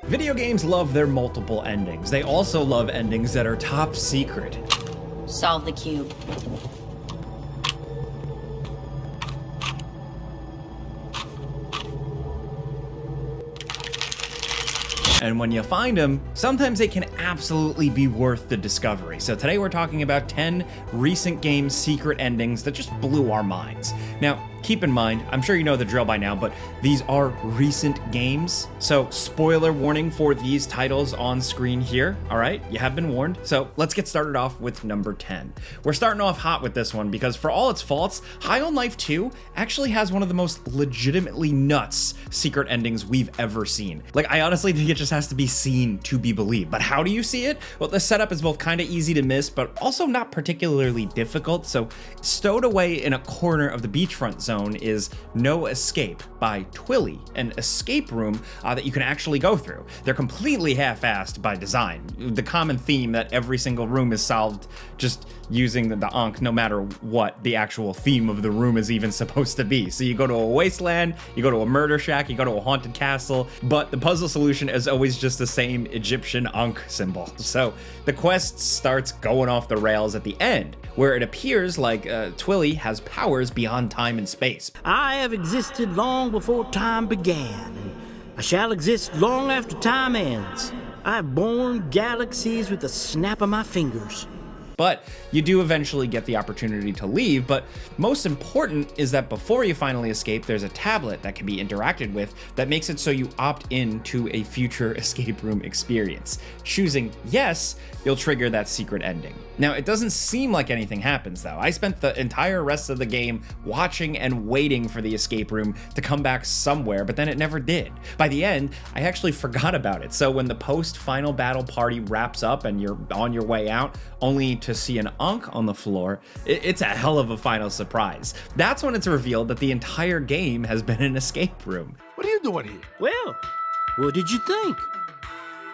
Video games love their multiple endings. They also love endings that are top secret. Solve the cube. And when you find them, sometimes they can absolutely be worth the discovery. So today we're talking about 10 recent games' secret endings that just blew our minds. Now, keep in mind, I'm sure you know the drill by now, but these are recent games. So spoiler warning for these titles on screen here, all right? You have been warned. So let's get started off with number 10. We're starting off hot with this one because for all its faults, High on Life 2 actually has one of the most legitimately nuts secret endings we've ever seen. Like, I honestly think it just has to be seen to be believed. But how do you see it? Well, the setup is both kind of easy to miss, but also not particularly difficult. So stowed away in a corner of the beachfront zone is No Escape by Twilly, an escape room that you can actually go through. They're completely half-assed by design. The common theme that every single room is solved just using the Ankh, no matter what the actual theme of the room is even supposed to be. So you go to a wasteland, you go to a murder shack, you go to a haunted castle, but the puzzle solution is always just the same Egyptian Ankh symbol. So the quest starts going off the rails at the end, where it appears like Twilly has powers beyond time and space. I have existed long before time began, and I shall exist long after time ends. I have borne galaxies with the snap of my fingers. But you do eventually get the opportunity to leave, but most important is that before you finally escape, there's a tablet that can be interacted with that makes it so you opt in to a future escape room experience. Choosing yes, you'll trigger that secret ending. Now, it doesn't seem like anything happens though. I spent the entire rest of the game watching and waiting for the escape room to come back somewhere, but then it never did. By the end, I actually forgot about it. So when the post-final battle party wraps up and you're on your way out, only to see an Ankh on the floor, it's a hell of a final surprise. That's when it's revealed that the entire game has been an escape room. What are you doing here? Well, what did you think?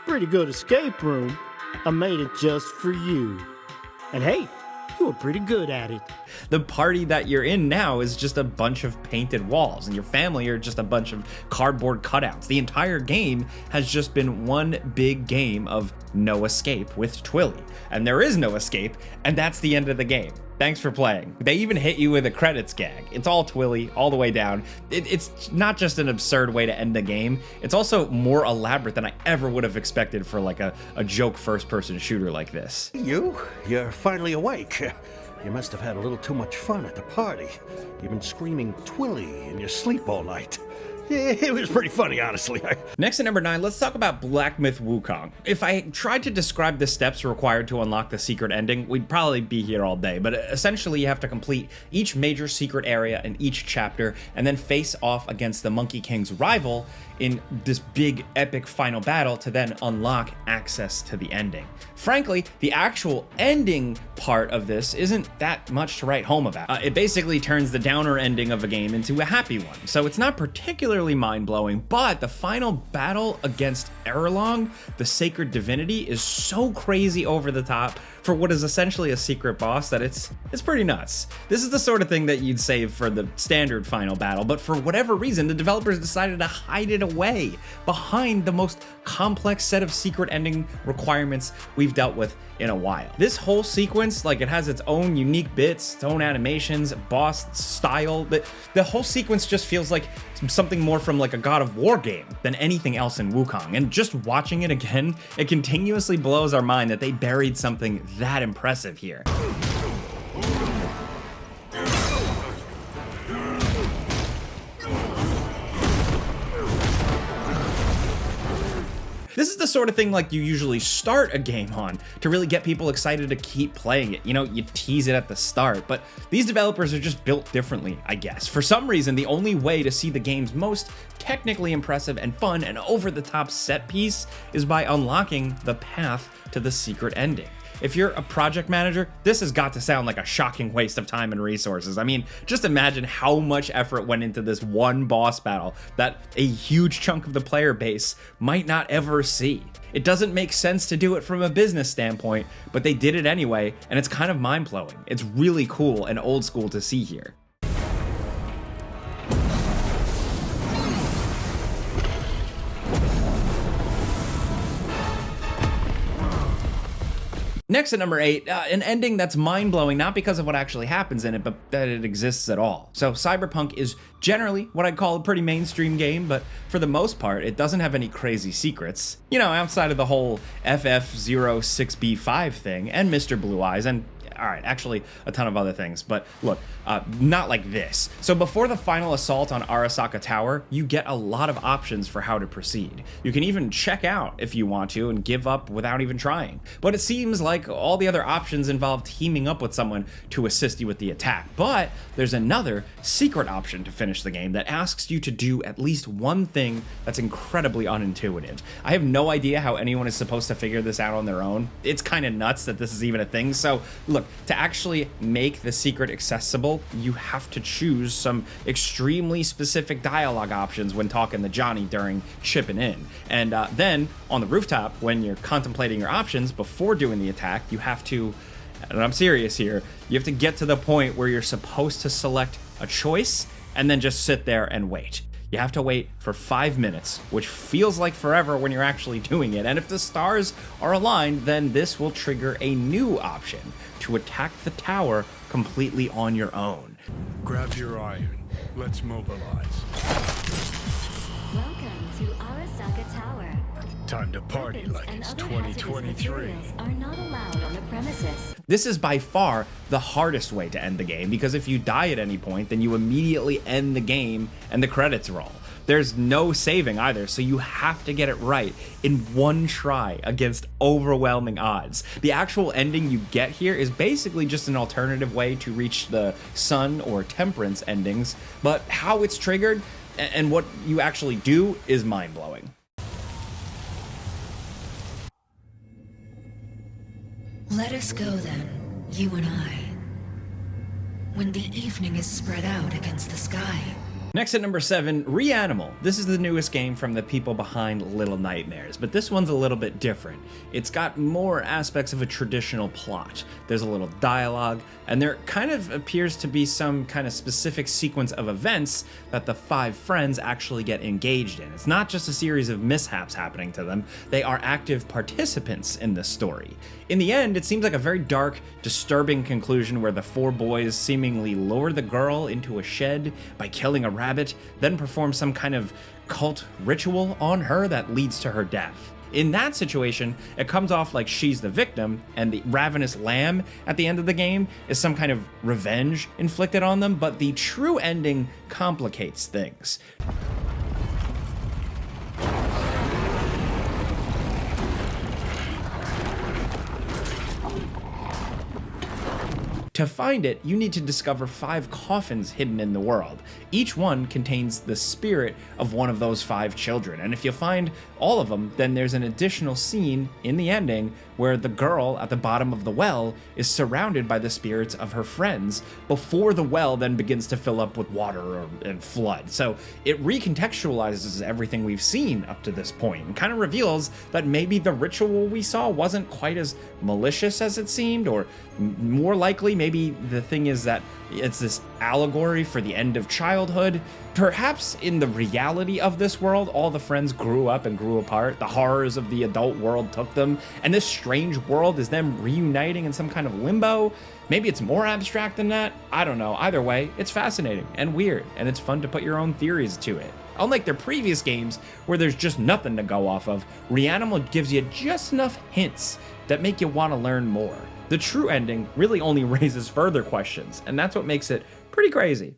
Pretty good escape room. I made it just for you. And hey, you were pretty good at it. The party that you're in now is just a bunch of painted walls, and your family are just a bunch of cardboard cutouts. The entire game has just been one big game of no escape with Twilly. And there is no escape, and that's the end of the game. Thanks for playing. They even hit you with a credits gag. It's all Twilly, all the way down. It's not just an absurd way to end the game, it's also more elaborate than I ever would have expected for like a joke first-person shooter like this. You're finally awake. You must have had a little too much fun at the party. You've been screaming Twilly in your sleep all night. It was pretty funny, honestly. Next at number 9, let's talk about Black Myth Wukong. If I tried to describe the steps required to unlock the secret ending, we'd probably be here all day, but essentially you have to complete each major secret area in each chapter and then face off against the Monkey King's rival in this big epic final battle to then unlock access to the ending. Frankly, the actual ending part of this isn't that much to write home about. It basically turns the downer ending of a game into a happy one, so it's not particularly mind-blowing, but the final battle against Erlong, the sacred divinity, is so crazy over the top for what is essentially a secret boss that it's pretty nuts. This is the sort of thing that you'd save for the standard final battle, but for whatever reason, the developers decided to hide it away behind the most complex set of secret ending requirements we've dealt with in a while. This whole sequence, like, it has its own unique bits, its own animations, boss style. The whole sequence just feels like something more from like a God of War game than anything else in Wukong. And just watching it again, it continuously blows our mind that they buried something that impressive here. This is the sort of thing like you usually start a game on to really get people excited to keep playing it. You know, you tease it at the start, but these developers are just built differently, I guess. For some reason, the only way to see the game's most technically impressive and fun and over-the-top set piece is by unlocking the path to the secret ending. If you're a project manager, this has got to sound like a shocking waste of time and resources. I mean, just imagine how much effort went into this one boss battle that a huge chunk of the player base might not ever see. It doesn't make sense to do it from a business standpoint, but they did it anyway, and it's kind of mind-blowing. It's really cool and old school to see here. Next at number 8, an ending that's mind-blowing not because of what actually happens in it, but that it exists at all. So Cyberpunk is generally what I'd call a pretty mainstream game, but for the most part, it doesn't have any crazy secrets. You know, outside of the whole FF06B5 thing, and Mr. Blue Eyes, and alright, actually a ton of other things, but look, not like this. So before the final assault on Arasaka Tower, you get a lot of options for how to proceed. You can even check out if you want to and give up without even trying. But it seems like all the other options involve teaming up with someone to assist you with the attack. But there's another secret option to finish the game that asks you to do at least one thing that's incredibly unintuitive. I have no idea how anyone is supposed to figure this out on their own. It's kind of nuts that this is even a thing. So look, to actually make the secret accessible, you have to choose some extremely specific dialogue options when talking to Johnny during chipping in. And then on the rooftop, when you're contemplating your options before doing the attack, you have to, and I'm serious here, you have to get to the point where you're supposed to select a choice and then just sit there and wait. You have to wait for 5 minutes, which feels like forever when you're actually doing it. And if the stars are aligned, then this will trigger a new option to attack the tower completely on your own. Grab your iron. Let's mobilize. Welcome to Arasaka Tower. Time to party Weapons like and it's other hazardous 2023. materials are not allowed on the premises. This is by far the hardest way to end the game, because if you die at any point, then you immediately end the game and the credits roll. There's no saving either, so you have to get it right in one try against overwhelming odds. The actual ending you get here is basically just an alternative way to reach the sun or temperance endings, but how it's triggered and what you actually do is mind-blowing. Let us go then, you and I, when the evening is spread out against the sky. Next at number 7, Reanimal. This is the newest game from the people behind Little Nightmares, but this one's a little bit different. It's got more aspects of a traditional plot. There's a little dialogue, and there kind of appears to be some kind of specific sequence of events that the 5 friends actually get engaged in. It's not just a series of mishaps happening to them, they are active participants in this story. In the end, it seems like a very dark, disturbing conclusion where the 4 boys seemingly lure the girl into a shed by killing a rabbit, then perform some kind of cult ritual on her that leads to her death. In that situation, it comes off like she's the victim, and the ravenous lamb at the end of the game is some kind of revenge inflicted on them, but the true ending complicates things. To find it, you need to discover 5 coffins hidden in the world. Each one contains the spirit of one of those 5 children, and if you find all of them, then there's an additional scene in the ending where the girl at the bottom of the well is surrounded by the spirits of her friends before the well then begins to fill up with water and flood. So it recontextualizes everything we've seen up to this point and kind of reveals that maybe the ritual we saw wasn't quite as malicious as it seemed, or more likely maybe the thing is that it's this allegory for the end of childhood. Perhaps in the reality of this world, all the friends grew up and grew apart. The horrors of the adult world took them, and this strange world is them reuniting in some kind of limbo. Maybe it's more abstract than that. I don't know. Either way, it's fascinating and weird, and it's fun to put your own theories to it. Unlike their previous games, where there's just nothing to go off of, Reanimal gives you just enough hints that make you want to learn more. The true ending really only raises further questions, and that's what makes it pretty crazy.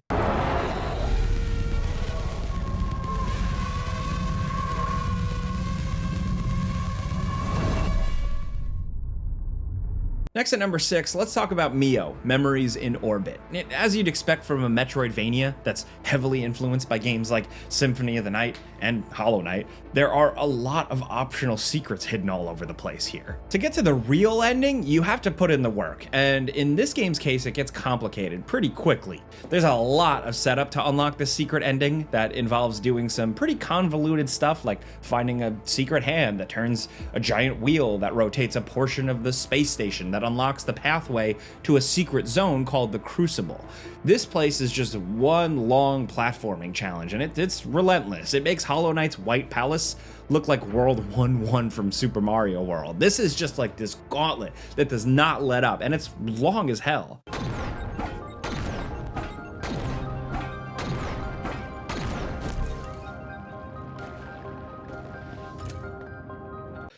Next at number 6, let's talk about Mio, Memories in Orbit. As you'd expect from a Metroidvania that's heavily influenced by games like Symphony of the Night and Hollow Knight, there are a lot of optional secrets hidden all over the place here. To get to the real ending, you have to put in the work, and in this game's case, it gets complicated pretty quickly. There's a lot of setup to unlock the secret ending that involves doing some pretty convoluted stuff like finding a secret hand that turns a giant wheel that rotates a portion of the space station that unlocks the pathway to a secret zone called the Crucible. This place is just one long platforming challenge, and it's relentless. It makes Hollow Knight's White Palace look like World 1-1 from Super Mario World. This is just like this gauntlet that does not let up, and it's long as hell.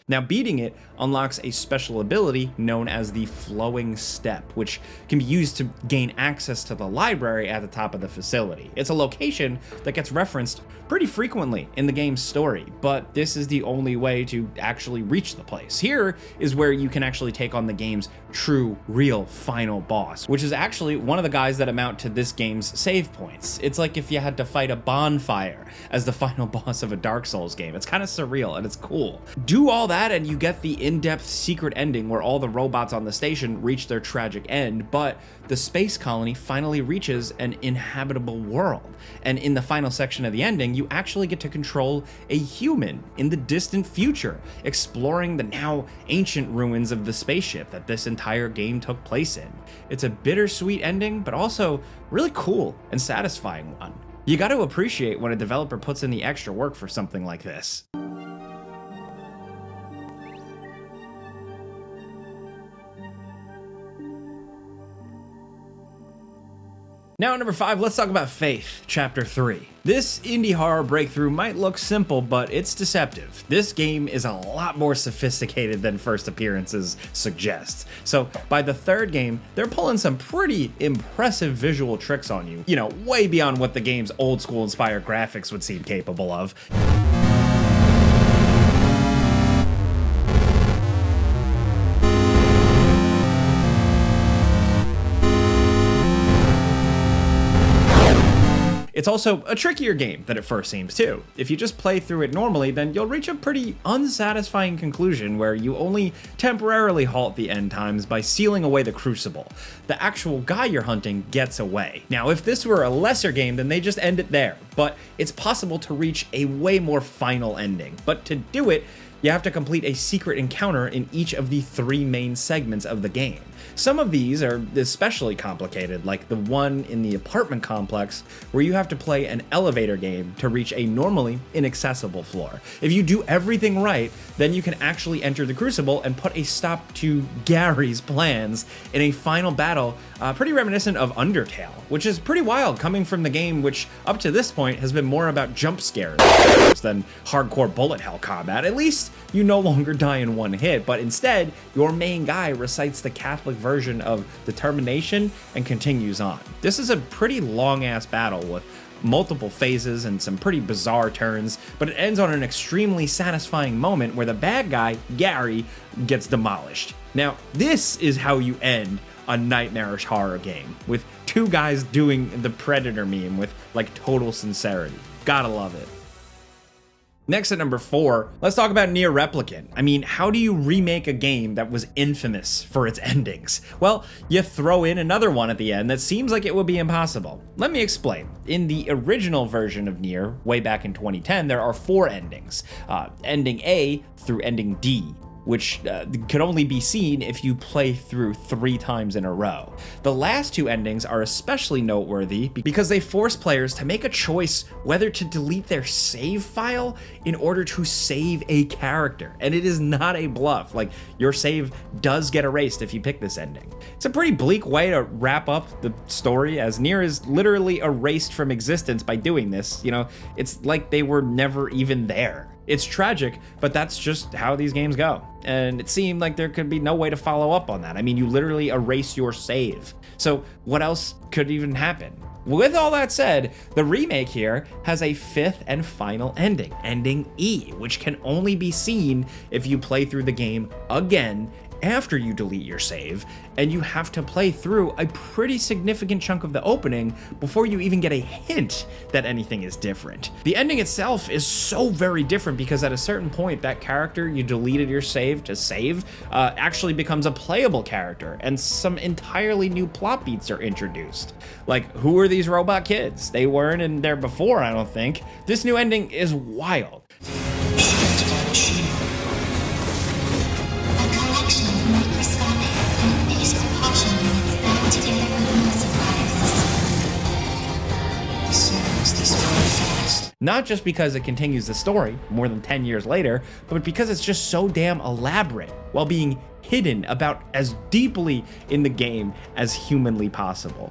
Now, beating it unlocks a special ability known as the Flowing Step, which can be used to gain access to the library at the top of the facility. It's a location that gets referenced pretty frequently in the game's story, but this is the only way to actually reach the place. Here is where you can actually take on the game's true, real final boss, which is actually one of the guys that amount to this game's save points. It's like if you had to fight a bonfire as the final boss of a Dark Souls game. It's kind of surreal and it's cool. Do all that and you get the in-depth secret ending where all the robots on the station reach their tragic end, but the space colony finally reaches an inhabitable world. And in the final section of the ending, you actually get to control a human in the distant future, exploring the now ancient ruins of the spaceship that this entire game took place in. It's a bittersweet ending, but also really cool and satisfying one. You got to appreciate when a developer puts in the extra work for something like this. Now at number 5, let's talk about Faith, Chapter 3. This indie horror breakthrough might look simple, but it's deceptive. This game is a lot more sophisticated than first appearances suggest. So by the third game, they're pulling some pretty impressive visual tricks on you. You know, way beyond what the game's old school inspired graphics would seem capable of. It's also a trickier game than it first seems too. If you just play through it normally, then you'll reach a pretty unsatisfying conclusion where you only temporarily halt the end times by sealing away the Crucible. The actual guy you're hunting gets away. Now, if this were a lesser game, then they just end it there, but it's possible to reach a way more final ending. But to do it, you have to complete a secret encounter in each of the 3 main segments of the game. Some of these are especially complicated, like the one in the apartment complex where you have to play an elevator game to reach a normally inaccessible floor. If you do everything right, then you can actually enter the Crucible and put a stop to Gary's plans in a final battle pretty reminiscent of Undertale, which is pretty wild coming from the game which up to this point has been more about jump scares than hardcore bullet hell combat. At least you no longer die in one hit, but instead your main guy recites the Catholic version of determination and continues on. This is a pretty long-ass battle with multiple phases and some pretty bizarre turns, but it ends on an extremely satisfying moment where the bad guy, Gary, gets demolished. Now, this is how you end a nightmarish horror game, with 2 guys doing the Predator meme with like total sincerity. Gotta love it. Next at number 4, let's talk about Nier Replicant. I mean, how do you remake a game that was infamous for its endings? Well, you throw in another one at the end that seems like it would be impossible. Let me explain. In the original version of Nier, way back in 2010, there are 4 endings. Ending A through ending D, which could only be seen if you play through 3 times in a row. The last 2 endings are especially noteworthy because they force players to make a choice whether to delete their save file in order to save a character. And it is not a bluff. Like, your save does get erased if you pick this ending. It's a pretty bleak way to wrap up the story, as Nier is literally erased from existence by doing this. You know, it's like they were never even there. It's tragic, but that's just how these games go. And it seemed like there could be no way to follow up on that. I mean, you literally erase your save. So what else could even happen? With all that said, the remake here has a 5th and final ending, ending E, which can only be seen if you play through the game again after you delete your save, and you have to play through a pretty significant chunk of the opening before you even get a hint that anything is different. The ending itself is so very different because at a certain point, that character you deleted your save to save actually becomes a playable character, and some entirely new plot beats are introduced. Like, who are these robot kids? They weren't in there before, I don't think. This new ending is wild. A collection of microscopic Not just because it continues the story more than 10 years later, but because it's just so damn elaborate while being hidden about as deeply in the game as humanly possible.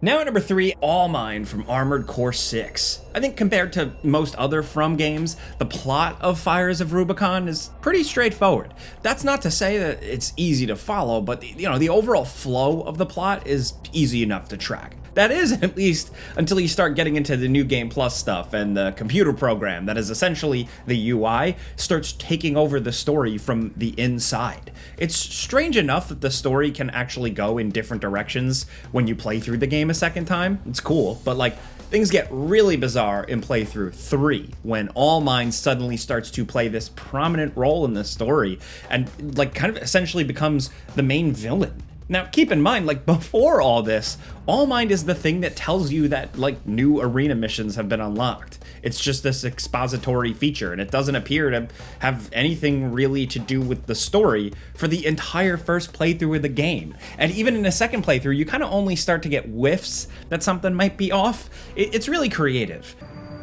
Now at number 3, All Mine from Armored Core 6. I think compared to most other From games, the plot of Fires of Rubicon is pretty straightforward. That's not to say that it's easy to follow, but the overall flow of the plot is easy enough to track. That is, at least, until you start getting into the New Game Plus stuff and the computer program that is essentially the UI starts taking over the story from the inside. It's strange enough that the story can actually go in different directions when you play through the game a second time. It's cool, but things get really bizarre in playthrough 3 when All Mine suddenly starts to play this prominent role in the story and kind of essentially becomes the main villain. Now, keep in mind, before all this, All Mine is the thing that tells you that, new arena missions have been unlocked. It's just this expository feature, and it doesn't appear to have anything really to do with the story for the entire first playthrough of the game. And even in a second playthrough, you kind of only start to get whiffs that something might be off. It's really creative.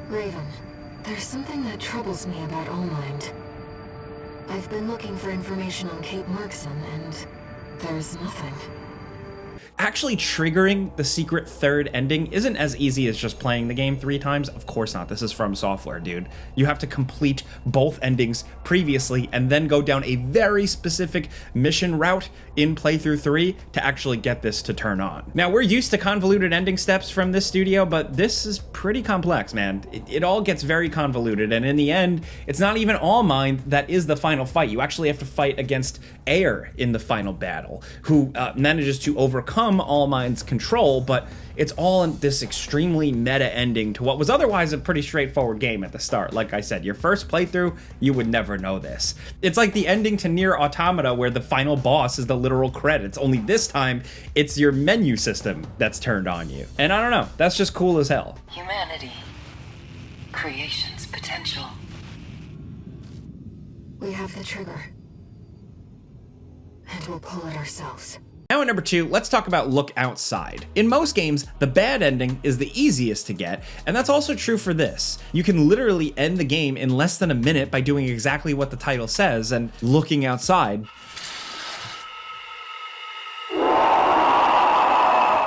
Raven, there's something that troubles me about All Mine. I've been looking for information on Cape Merkson, and there's nothing. Actually triggering the secret third ending isn't as easy as just playing the game 3 times. Of course not. This is From Software, dude. You have to complete both endings previously and then go down a very specific mission route in playthrough 3 to actually get this to turn on. Now, we're used to convoluted ending steps from this studio, but this is pretty complex, man. It all gets very convoluted, and in the end, it's not even All Mine that is the final fight. You actually have to fight against Air in the final battle, who manages to overcome All Mine's control, but it's all in this extremely meta ending to what was otherwise a pretty straightforward game at the start. Like I said, your first playthrough, you would never know this. It's like the ending to Nier Automata where the final boss is the literal credits, only this time it's your menu system that's turned on you. And I don't know, that's just cool as hell. Humanity. Creation's potential. We have the trigger. And we'll pull it ourselves. Now at number 2, let's talk about Look Outside. In most games, the bad ending is the easiest to get, and that's also true for this. You can literally end the game in less than a minute by doing exactly what the title says and looking outside.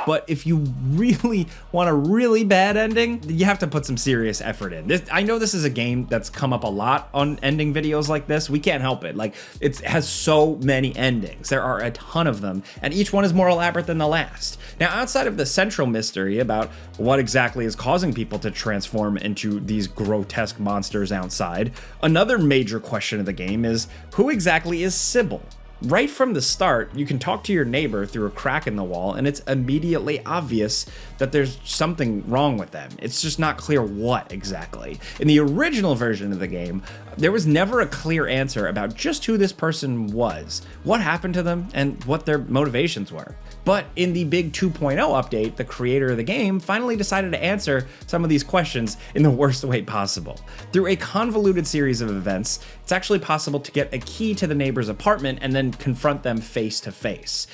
But if you really want a really bad ending, you have to put some serious effort in. I know this is a game that's come up a lot on ending videos like this. We can't help it. It has so many endings. There are a ton of them, and each one is more elaborate than the last. Now, outside of the central mystery about what exactly is causing people to transform into these grotesque monsters outside, another major question of the game is, who exactly is Sybil? Right from the start, you can talk to your neighbor through a crack in the wall, and it's immediately obvious that there's something wrong with them. It's just not clear what exactly. In the original version of the game, there was never a clear answer about just who this person was, what happened to them, and what their motivations were. But in the big 2.0 update, the creator of the game finally decided to answer some of these questions in the worst way possible. Through a convoluted series of events, it's actually possible to get a key to the neighbor's apartment and then confront them face to face.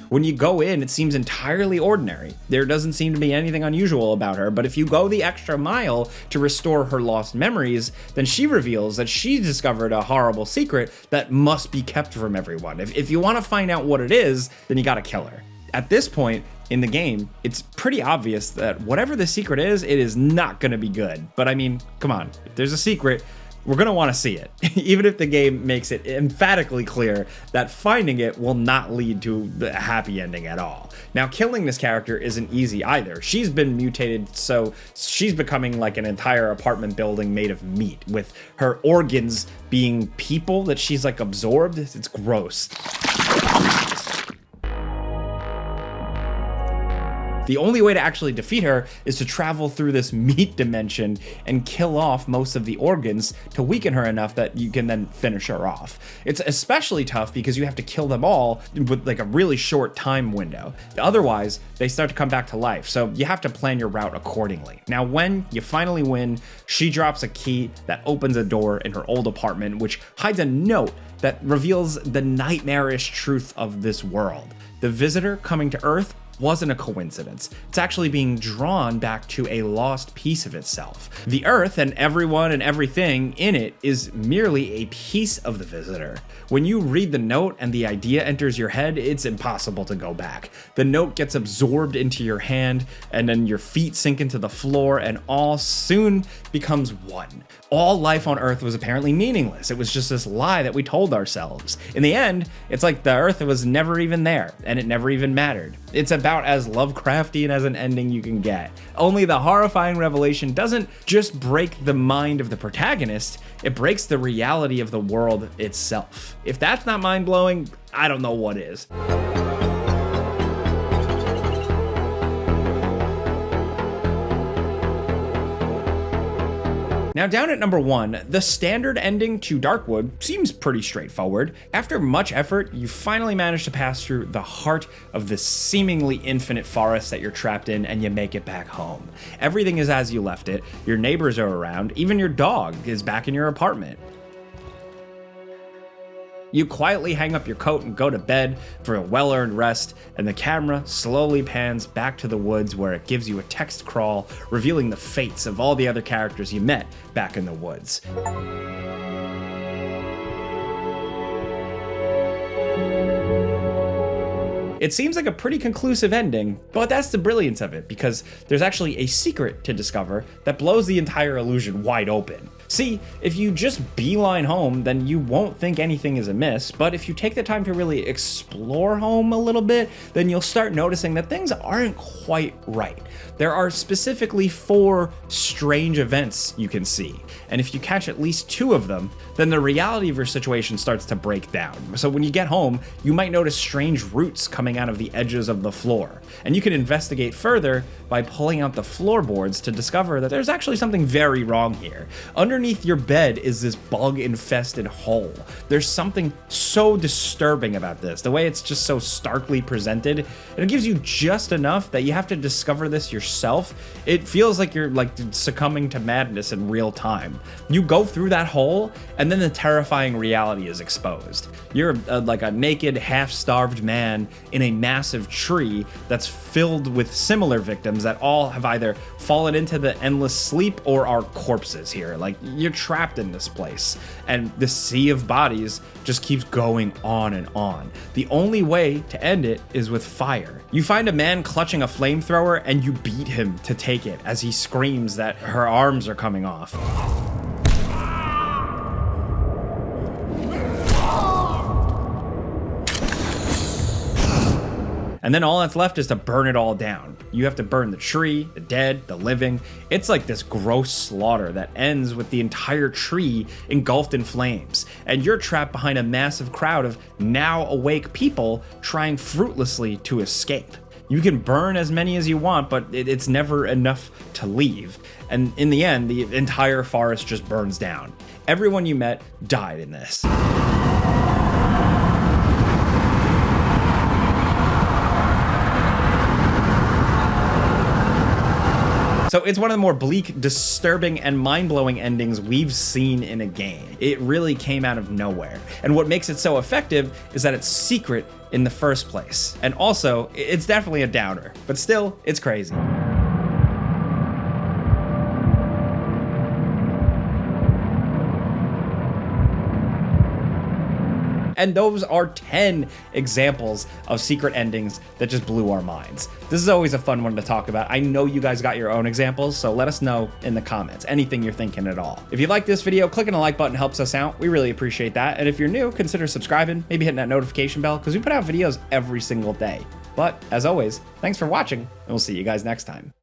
When you go in, it seems entirely ordinary. There doesn't seem to be anything unusual about her, but if you go the extra mile to restore her lost memories, then she reveals that she discovered a horrible secret that must be kept from everyone. If you want to find out what it is, then you gotta kill her. At this point in the game, it's pretty obvious that whatever the secret is, it is not gonna be good. But I mean, come on, if there's a secret, we're gonna wanna see it, even if the game makes it emphatically clear that finding it will not lead to a happy ending at all. Now, killing this character isn't easy either. She's been mutated, so she's becoming like an entire apartment building made of meat, with her organs being people that she's absorbed. It's gross. The only way to actually defeat her is to travel through this meat dimension and kill off most of the organs to weaken her enough that you can then finish her off. It's especially tough because you have to kill them all with a really short time window. Otherwise, they start to come back to life, so you have to plan your route accordingly. Now, when you finally win, she drops a key that opens a door in her old apartment, which hides a note that reveals the nightmarish truth of this world. The visitor coming to Earth wasn't a coincidence. It's actually being drawn back to a lost piece of itself. The Earth and everyone and everything in it is merely a piece of the visitor. When you read the note and the idea enters your head, it's impossible to go back. The note gets absorbed into your hand, and then your feet sink into the floor, and all soon becomes one. All life on Earth was apparently meaningless. It was just this lie that we told ourselves. In the end, it's like the Earth was never even there, and it never even mattered. It's about as Lovecraftian as an ending you can get. Only the horrifying revelation doesn't just break the mind of the protagonist, it breaks the reality of the world itself. If that's not mind-blowing, I don't know what is. Now down at number 1, the standard ending to Darkwood seems pretty straightforward. After much effort, you finally manage to pass through the heart of this seemingly infinite forest that you're trapped in, and you make it back home. Everything is as you left it, your neighbors are around, even your dog is back in your apartment. You quietly hang up your coat and go to bed for a well-earned rest, and the camera slowly pans back to the woods where it gives you a text crawl revealing the fates of all the other characters you met back in the woods. It seems like a pretty conclusive ending, but that's the brilliance of it, because there's actually a secret to discover that blows the entire illusion wide open. See, if you just beeline home, then you won't think anything is amiss, but if you take the time to really explore home a little bit, then you'll start noticing that things aren't quite right. There are specifically 4 strange events you can see, and if you catch at least 2 of them, then the reality of your situation starts to break down. So when you get home, you might notice strange roots coming out of the edges of the floor, and you can investigate further by pulling out the floorboards to discover that there's actually something very wrong here. Underneath your bed is this bug-infested hole. There's something so disturbing about this, the way it's just so starkly presented, and it gives you just enough that you have to discover this yourself. It feels like you're succumbing to madness in real time. You go through that hole, and then the terrifying reality is exposed. You're like a naked, half-starved man in a massive tree that's filled with similar victims that all have either fallen into the endless sleep or are corpses here. Like, you're trapped in this place, and the sea of bodies just keeps going on and on. The only way to end it is with fire. You find a man clutching a flamethrower, and you beat him to take it as he screams that her arms are coming off. And then all that's left is to burn it all down. You have to burn the tree, the dead, the living. It's like this gross slaughter that ends with the entire tree engulfed in flames. And you're trapped behind a massive crowd of now awake people trying fruitlessly to escape. You can burn as many as you want, but it's never enough to leave. And in the end, the entire forest just burns down. Everyone you met died in this. So it's one of the more bleak, disturbing, and mind-blowing endings we've seen in a game. It really came out of nowhere. And what makes it so effective is that it's secret in the first place. And also, it's definitely a downer, but still, it's crazy. And those are 10 examples of secret endings that just blew our minds. This is always a fun one to talk about. I know you guys got your own examples, so let us know in the comments, anything you're thinking at all. If you like this video, clicking the like button helps us out. We really appreciate that. And if you're new, consider subscribing, maybe hitting that notification bell, because we put out videos every single day. But as always, thanks for watching, and we'll see you guys next time.